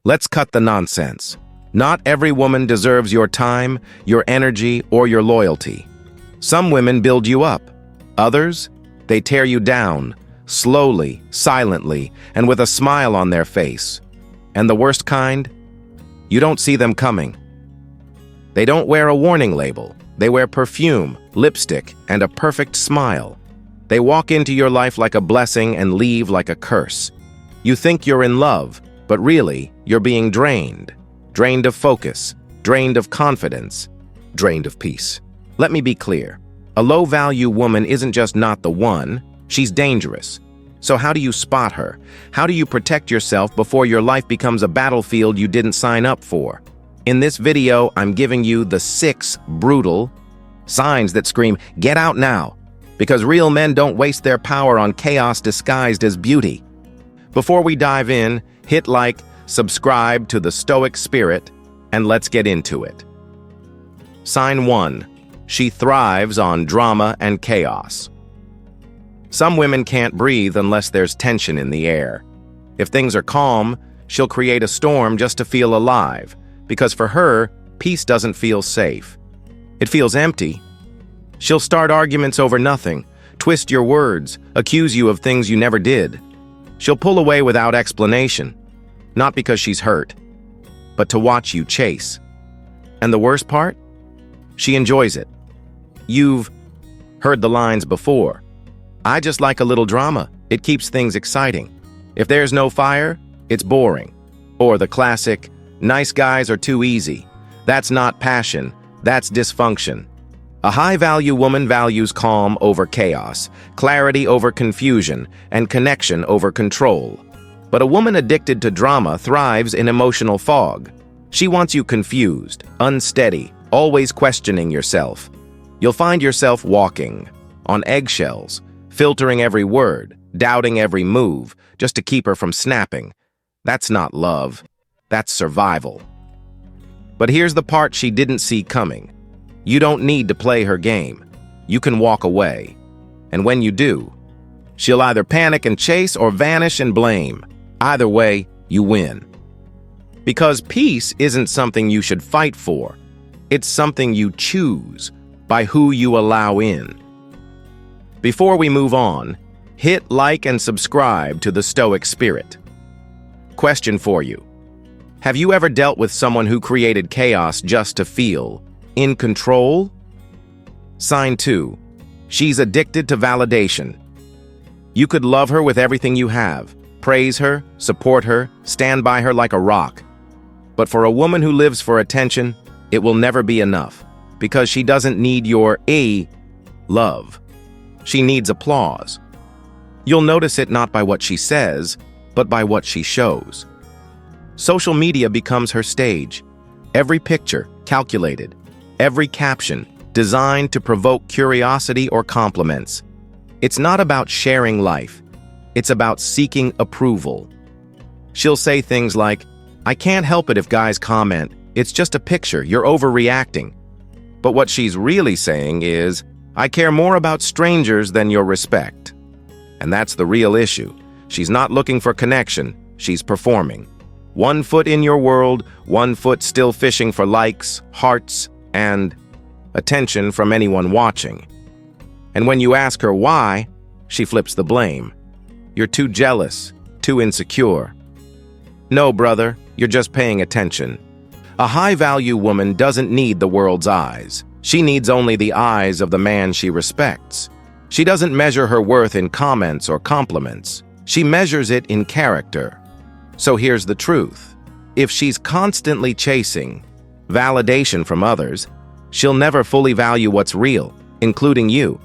Let's cut the nonsense. Not every woman deserves your time, your energy, or your loyalty. Some women build you up. Others, they tear you down, slowly, silently, and with a smile on their face. And the worst kind? You don't see them coming. They don't wear a warning label. They wear perfume, lipstick, and a perfect smile. They walk into your life like a blessing and leave like a curse. You think you're in love, but really, you're being drained. Drained of focus, drained of confidence, drained of peace. Let me be clear. A low-value woman isn't just not the one, she's dangerous. So how do you spot her? How do you protect yourself before your life becomes a battlefield you didn't sign up for? In this video, I'm giving you the 6 brutal signs that scream, "Get out now!" Because real men don't waste their power on chaos disguised as beauty. Before we dive in, hit like, subscribe to the Stoic Spirit, and let's get into it. Sign 1. She thrives on drama and chaos. Some women can't breathe unless there's tension in the air. If things are calm, she'll create a storm just to feel alive, because for her, peace doesn't feel safe. It feels empty. She'll start arguments over nothing, twist your words, accuse you of things you never did. She'll pull away without explanation, not because she's hurt, but to watch you chase. And the worst part? She enjoys it. You've heard the lines before. I just like a little drama. It keeps things exciting. If there's no fire, it's boring. Or the classic, nice guys are too easy. That's not passion, that's dysfunction. A high-value woman values calm over chaos, clarity over confusion, and connection over control. But a woman addicted to drama thrives in emotional fog. She wants you confused, unsteady, always questioning yourself. You'll find yourself walking on eggshells, filtering every word, doubting every move, just to keep her from snapping. That's not love. That's survival. But here's the part she didn't see coming. You don't need to play her game. You can walk away. And when you do, she'll either panic and chase or vanish and blame. Either way, you win. Because peace isn't something you should fight for. It's something you choose by who you allow in. Before we move on, hit like and subscribe to the Stoic Spirit. Question for you. Have you ever dealt with someone who created chaos just to feel in control? Sign 2. She's addicted to validation. You could love her with everything you have, praise her, support her, stand by her like a rock. But for a woman who lives for attention, it will never be enough, because she doesn't need your love. She needs applause. You'll notice it not by what she says, but by what she shows. Social media becomes her stage. Every picture, calculated. Every caption, designed to provoke curiosity or compliments. It's not about sharing life. It's about seeking approval. She'll say things like, "I can't help it if guys comment. It's just a picture, you're overreacting." But what she's really saying is, "I care more about strangers than your respect." And that's the real issue. She's not looking for connection, she's performing. One foot in your world, one foot still fishing for likes, hearts, and attention from anyone watching. And when you ask her why, she flips the blame. You're too jealous, too insecure. No, brother, you're just paying attention. A high-value woman doesn't need the world's eyes. She needs only the eyes of the man she respects. She doesn't measure her worth in comments or compliments. She measures it in character. So here's the truth. If she's constantly chasing validation from others, she'll never fully value what's real, including you.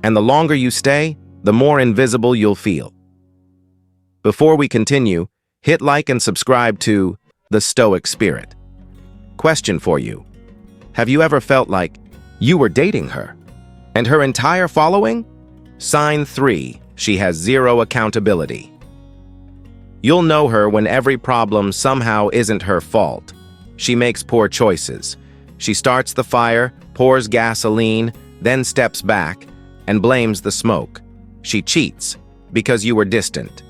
And the longer you stay, the more invisible you'll feel. Before we continue, hit like and subscribe to the Stoic Spirit. Question for you. Have you ever felt like you were dating her? And her entire following? Sign 3. She has zero accountability. You'll know her when every problem somehow isn't her fault. She makes poor choices. She starts the fire, pours gasoline, then steps back, and blames the smoke. She cheats because you were distant.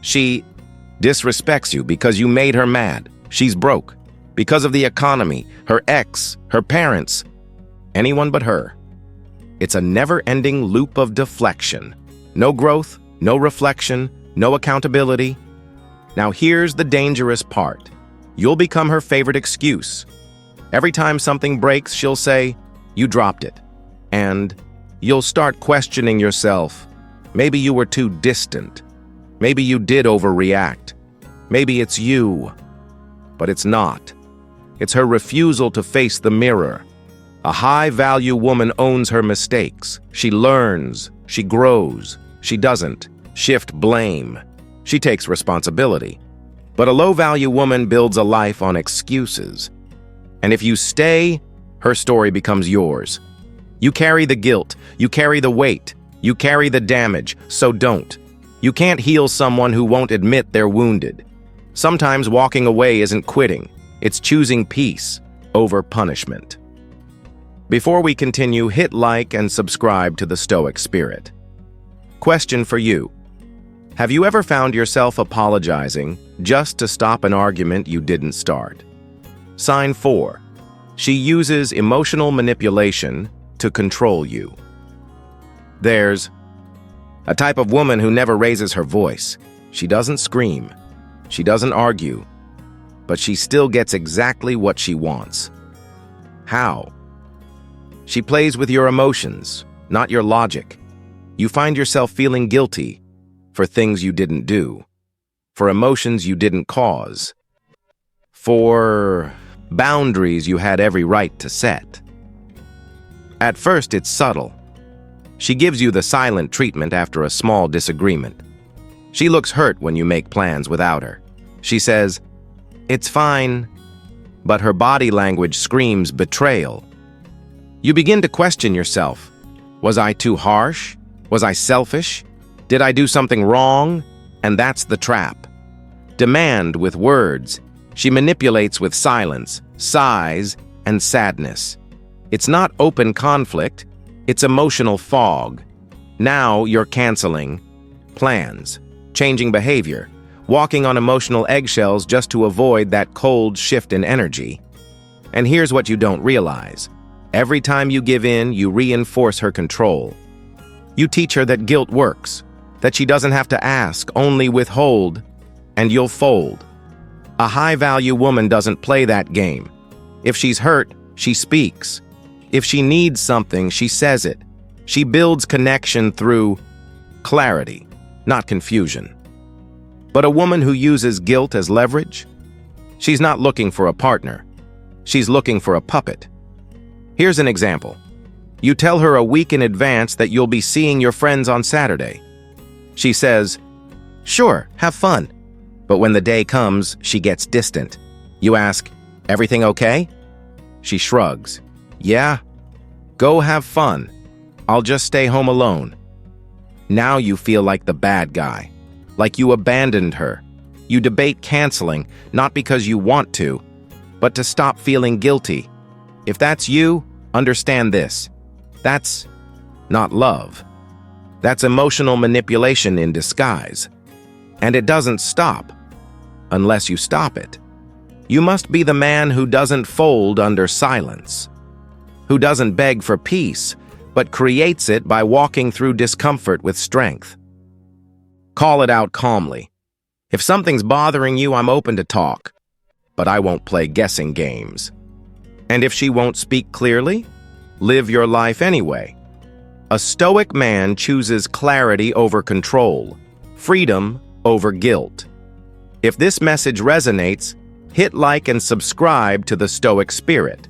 She disrespects you because you made her mad. She's broke. Because of the economy, her ex, her parents, anyone but her. It's a never-ending loop of deflection. No growth, no reflection, no accountability. Now here's the dangerous part. You'll become her favorite excuse. Every time something breaks, she'll say, "You dropped it." And you'll start questioning yourself. Maybe you were too distant. Maybe you did overreact. Maybe it's you. But it's not. It's her refusal to face the mirror. A high-value woman owns her mistakes. She learns. She grows. She doesn't shift blame. She takes responsibility. But a low-value woman builds a life on excuses. And if you stay, her story becomes yours. You carry the guilt. You carry the weight. You carry the damage. So don't. You can't heal someone who won't admit they're wounded. Sometimes walking away isn't quitting. It's choosing peace over punishment. Before we continue, hit like and subscribe to the Stoic Spirit. Question for you. Have you ever found yourself apologizing just to stop an argument you didn't start? Sign 4. She uses emotional manipulation to control you. There's a type of woman who never raises her voice. She doesn't scream. She doesn't argue. But she still gets exactly what she wants. How? She plays with your emotions, not your logic. You find yourself feeling guilty for things you didn't do, for emotions you didn't cause, for boundaries you had every right to set. At first, it's subtle. She gives you the silent treatment after a small disagreement. She looks hurt when you make plans without her. She says, "It's fine," but her body language screams betrayal. You begin to question yourself. Was I too harsh? Was I selfish? Did I do something wrong? And that's the trap. Demand with words. She manipulates with silence, sighs, and sadness. It's not open conflict. It's emotional fog. Now you're canceling plans, changing behavior, walking on emotional eggshells just to avoid that cold shift in energy. And here's what you don't realize. Every time you give in, you reinforce her control. You teach her that guilt works, that she doesn't have to ask, only withhold, and you'll fold. A high-value woman doesn't play that game. If she's hurt, she speaks. If she needs something, she says it. She builds connection through clarity, not confusion. But a woman who uses guilt as leverage? She's not looking for a partner. She's looking for a puppet. Here's an example. You tell her a week in advance that you'll be seeing your friends on Saturday. She says, "Sure, have fun." But when the day comes, she gets distant. You ask, "Everything okay?" She shrugs. "Yeah, go have fun. I'll just stay home alone." Now you feel like the bad guy, like you abandoned her. You debate canceling, not because you want to, but to stop feeling guilty. If that's you, understand this. That's not love. That's emotional manipulation in disguise. And it doesn't stop unless you stop it. You must be the man who doesn't fold under silence, who doesn't beg for peace, but creates it by walking through discomfort with strength. Call it out calmly. If something's bothering you, I'm open to talk, but I won't play guessing games. And if she won't speak clearly, live your life anyway. A stoic man chooses clarity over control, freedom over guilt. If this message resonates, hit like and subscribe to the Stoic Spirit.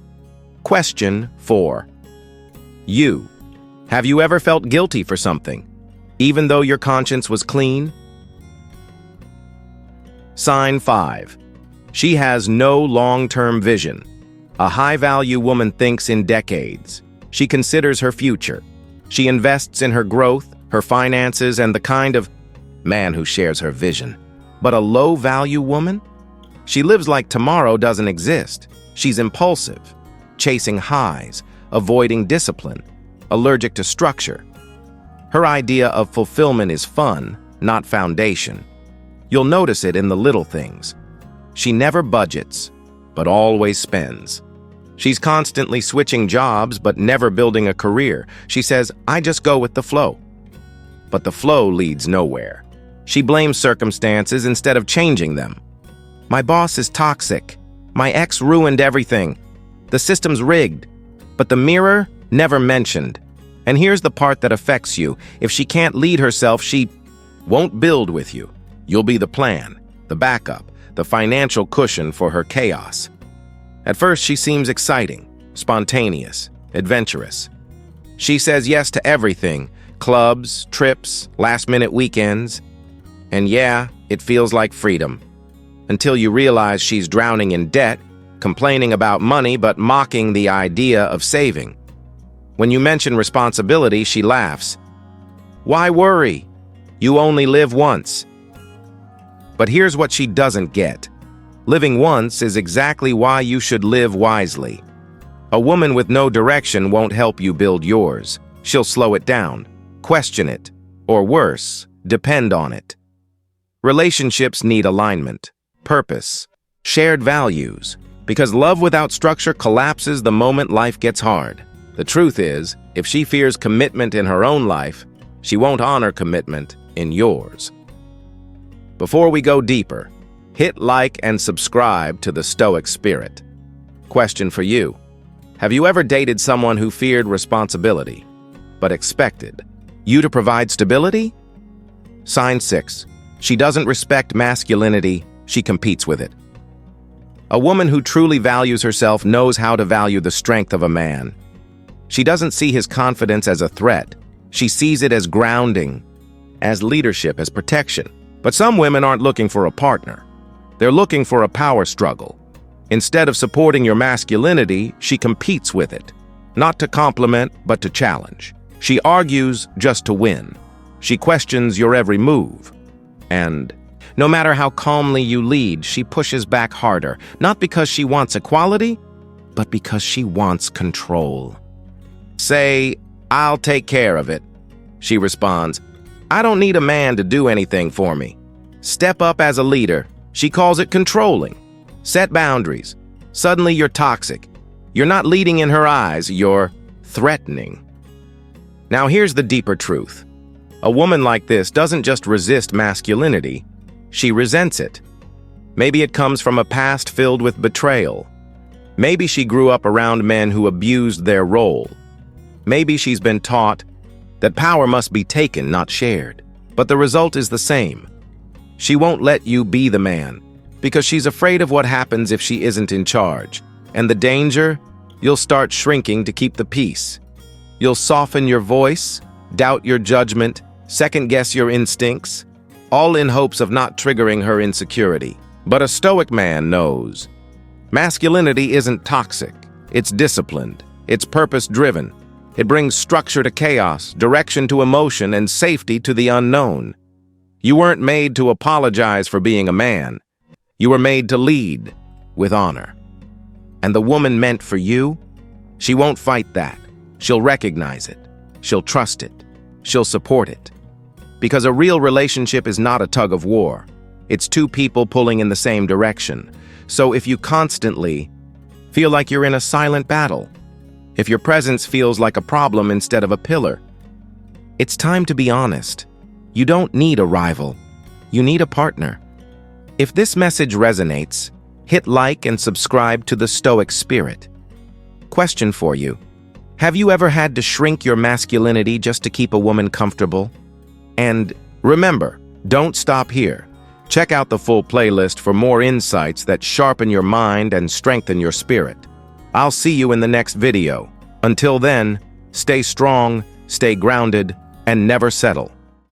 Question 4. Have you ever felt guilty for something, even though your conscience was clean? Sign 5. She has no long-term vision. A high-value woman thinks in decades. She considers her future. She invests in her growth, her finances, and the kind of man who shares her vision. But a low-value woman? She lives like tomorrow doesn't exist. She's impulsive, chasing highs, avoiding discipline, allergic to structure. Her idea of fulfillment is fun, not foundation. You'll notice it in the little things. She never budgets, but always spends. She's constantly switching jobs, but never building a career. She says, "I just go with the flow." But the flow leads nowhere. She blames circumstances instead of changing them. "My boss is toxic. My ex ruined everything. The system's rigged." But the mirror never mentioned. And here's the part that affects you. If she can't lead herself, she won't build with you. You'll be the plan, the backup, the financial cushion for her chaos. At first, she seems exciting, spontaneous, adventurous. She says yes to everything: clubs, trips, last-minute weekends. And yeah, it feels like freedom. Until you realize she's drowning in debt, complaining about money but mocking the idea of saving. When you mention responsibility, she laughs. "Why worry? You only live once." But here's what she doesn't get. Living once is exactly why you should live wisely. A woman with no direction won't help you build yours. She'll slow it down, question it, or worse, depend on it. Relationships need alignment, purpose, shared values, because love without structure collapses the moment life gets hard. The truth is, if she fears commitment in her own life, she won't honor commitment in yours. Before we go deeper, hit like and subscribe to the Stoic Spirit. Question for you. Have you ever dated someone who feared responsibility, but expected you to provide stability? Sign 6. She doesn't respect masculinity, she competes with it. A woman who truly values herself knows how to value the strength of a man. She doesn't see his confidence as a threat. She sees it as grounding, as leadership, as protection. But some women aren't looking for a partner. They're looking for a power struggle. Instead of supporting your masculinity, she competes with it. Not to compliment, but to challenge. She argues just to win. She questions your every move. And no matter how calmly you lead, she pushes back harder. Not because she wants equality, but because she wants control. Say, "I'll take care of it." She responds, "I don't need a man to do anything for me." Step up as a leader. She calls it controlling. Set boundaries. Suddenly you're toxic. You're not leading in her eyes, you're threatening. Now here's the deeper truth. A woman like this doesn't just resist masculinity, she resents it. Maybe it comes from a past filled with betrayal. Maybe she grew up around men who abused their role. Maybe she's been taught that power must be taken, not shared. But the result is the same. She won't let you be the man, because she's afraid of what happens if she isn't in charge. And the danger? You'll start shrinking to keep the peace. You'll soften your voice, doubt your judgment, second-guess your instincts, all in hopes of not triggering her insecurity. But a Stoic man knows. Masculinity isn't toxic. It's disciplined. It's purpose-driven. It brings structure to chaos, direction to emotion, and safety to the unknown. You weren't made to apologize for being a man. You were made to lead with honor. And the woman meant for you, she won't fight that. She'll recognize it. She'll trust it. She'll support it. Because a real relationship is not a tug of war. It's two people pulling in the same direction. So if you constantly feel like you're in a silent battle, if your presence feels like a problem instead of a pillar, it's time to be honest. You don't need a rival. You need a partner. If this message resonates, hit like and subscribe to the Stoic Spirit. Question for you. Have you ever had to shrink your masculinity just to keep a woman comfortable? And remember, don't stop here. Check out the full playlist for more insights that sharpen your mind and strengthen your spirit. I'll see you in the next video. Until then, stay strong, stay grounded, and never settle.